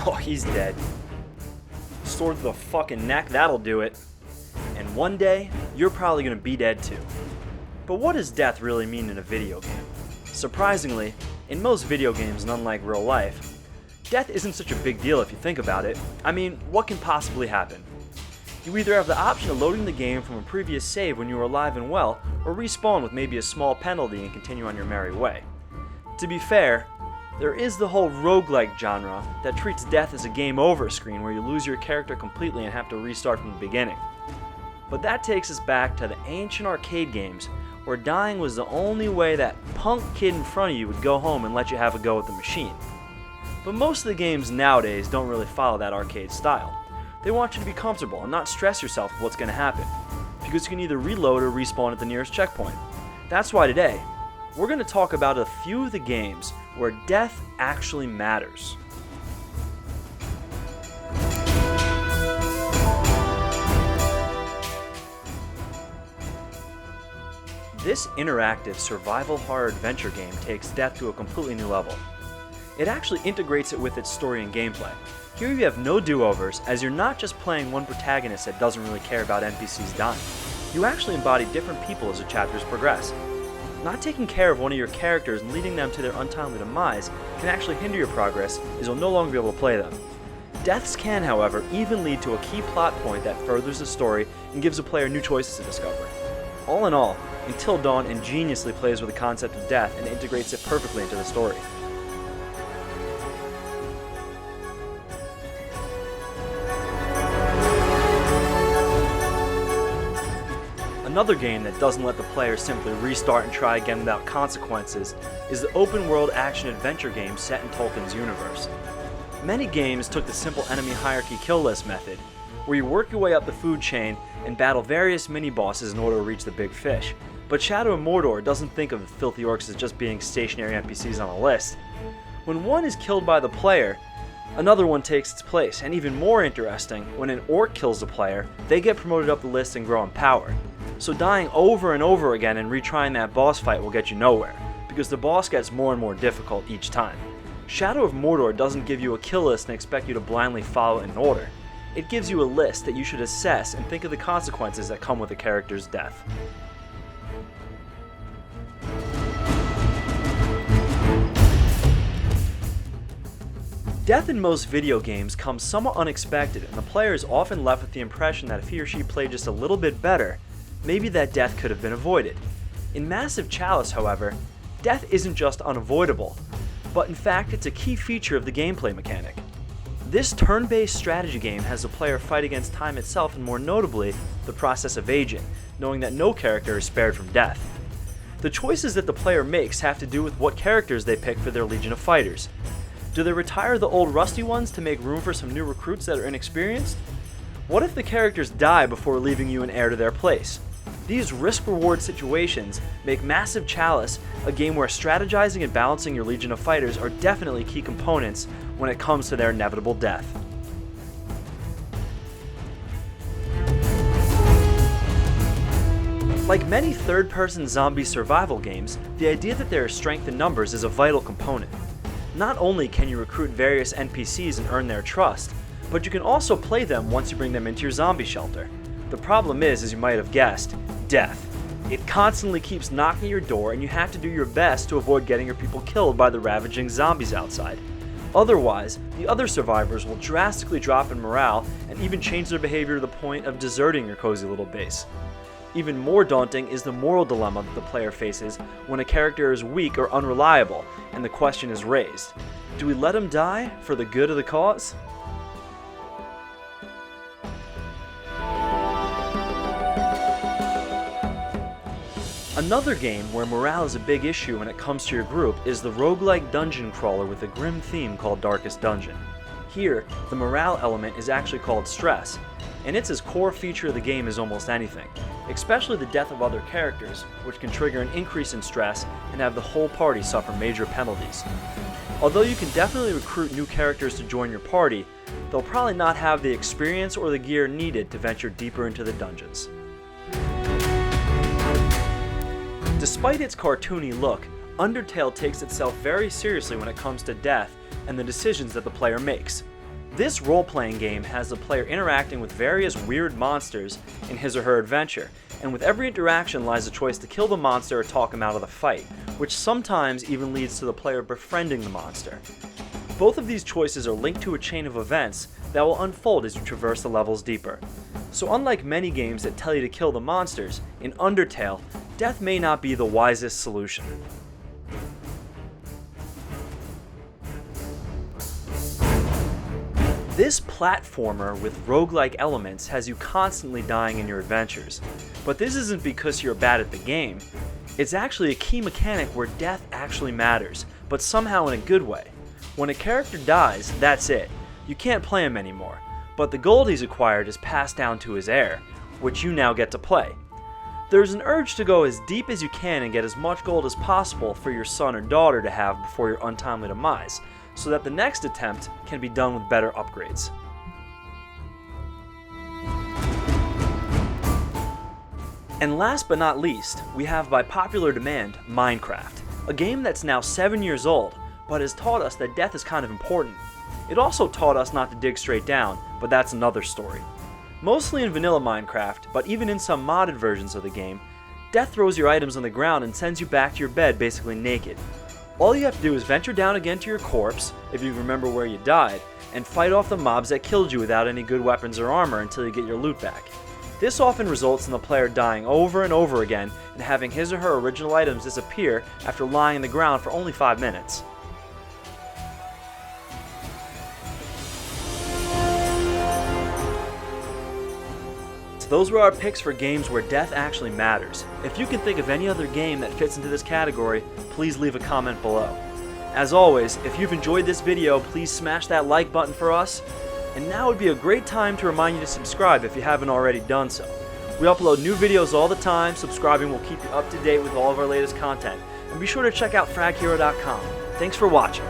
Oh, he's dead. Sword to the fucking neck, that'll do it. And one day, you're probably gonna be dead too. But what does death really mean in a video game? Surprisingly, in most video games and unlike real life, death isn't such a big deal if you think about it. I mean, what can possibly happen? You either have the option of loading the game from a previous save when you were alive and well, or respawn with maybe a small penalty and continue on your merry way. To be fair, there is the whole roguelike genre that treats death as a game over screen where you lose your character completely and have to restart from the beginning. But that takes us back to the ancient arcade games where dying was the only way that punk kid in front of you would go home and let you have a go at the machine. But most of the games nowadays don't really follow that arcade style. They want you to be comfortable and not stress yourself with what's going to happen, because you can either reload or respawn at the nearest checkpoint. That's why today, we're going to talk about a few of the games where death actually matters. This interactive survival horror adventure game takes death to a completely new level. It actually integrates it with its story and gameplay. Here you have no do-overs, as you're not just playing one protagonist that doesn't really care about NPCs dying. You actually embody different people as the chapters progress. Not taking care of one of your characters and leading them to their untimely demise can actually hinder your progress, as you'll no longer be able to play them. Deaths can, however, even lead to a key plot point that furthers the story and gives the player new choices to discover. All in all, Until Dawn ingeniously plays with the concept of death and integrates it perfectly into the story. Another game that doesn't let the player simply restart and try again without consequences is the open-world action-adventure game set in Tolkien's universe. Many games took the simple enemy hierarchy kill list method, where you work your way up the food chain and battle various mini-bosses in order to reach the big fish. But Shadow of Mordor doesn't think of the filthy orcs as just being stationary NPCs on a list. When one is killed by the player, another one takes its place, and even more interesting, when an orc kills the player, they get promoted up the list and grow in power. So dying over and over again and retrying that boss fight will get you nowhere, because the boss gets more and more difficult each time. Shadow of Mordor doesn't give you a kill list and expect you to blindly follow it in order. It gives you a list that you should assess and think of the consequences that come with a character's death. Death in most video games comes somewhat unexpected, and the player is often left with the impression that if he or she played just a little bit better, maybe that death could have been avoided. In Massive Chalice, however, death isn't just unavoidable, but in fact it's a key feature of the gameplay mechanic. This turn-based strategy game has the player fight against time itself, and more notably, the process of aging, knowing that no character is spared from death. The choices that the player makes have to do with what characters they pick for their legion of fighters. Do they retire the old rusty ones to make room for some new recruits that are inexperienced? What if the characters die before leaving you an heir to their place? These risk-reward situations make Massive Chalice a game where strategizing and balancing your legion of fighters are definitely key components when it comes to their inevitable death. Like many third-person zombie survival games, the idea that there is strength in numbers is a vital component. Not only can you recruit various NPCs and earn their trust, but you can also play them once you bring them into your zombie shelter. The problem is, as you might have guessed, death. It constantly keeps knocking at your door, and you have to do your best to avoid getting your people killed by the ravaging zombies outside. Otherwise, the other survivors will drastically drop in morale and even change their behavior to the point of deserting your cozy little base. Even more daunting is the moral dilemma that the player faces when a character is weak or unreliable, and the question is raised: do we let him die for the good of the cause? Another game where morale is a big issue when it comes to your group is the roguelike dungeon crawler with a grim theme called Darkest Dungeon. Here, the morale element is actually called stress, and it's as core feature of the game as almost anything, especially the death of other characters, which can trigger an increase in stress and have the whole party suffer major penalties. Although you can definitely recruit new characters to join your party, they'll probably not have the experience or the gear needed to venture deeper into the dungeons. Despite its cartoony look, Undertale takes itself very seriously when it comes to death and the decisions that the player makes. This role-playing game has the player interacting with various weird monsters in his or her adventure, and with every interaction lies a choice to kill the monster or talk him out of the fight, which sometimes even leads to the player befriending the monster. Both of these choices are linked to a chain of events that will unfold as you traverse the levels deeper. So unlike many games that tell you to kill the monsters, in Undertale, death may not be the wisest solution. This platformer with roguelike elements has you constantly dying in your adventures. But this isn't because you're bad at the game. It's actually a key mechanic where death actually matters, but somehow in a good way. When a character dies, that's it. You can't play him anymore. But the gold he's acquired is passed down to his heir, which you now get to play. There's an urge to go as deep as you can and get as much gold as possible for your son or daughter to have before your untimely demise, so that the next attempt can be done with better upgrades. And last but not least, we have by popular demand, Minecraft, a game that's now 7 years old, but has taught us that death is kind of important. It also taught us not to dig straight down, but that's another story. Mostly in vanilla Minecraft, but even in some modded versions of the game, death throws your items on the ground and sends you back to your bed basically naked. All you have to do is venture down again to your corpse, if you remember where you died, and fight off the mobs that killed you without any good weapons or armor until you get your loot back. This often results in the player dying over and over again and having his or her original items disappear after lying on the ground for only 5 minutes. Those were our picks for games where death actually matters. If you can think of any other game that fits into this category, please leave a comment below. As always, if you've enjoyed this video, please smash that like button for us. And now would be a great time to remind you to subscribe if you haven't already done so. We upload new videos all the time. Subscribing will keep you up to date with all of our latest content. And be sure to check out fraghero.com. Thanks for watching.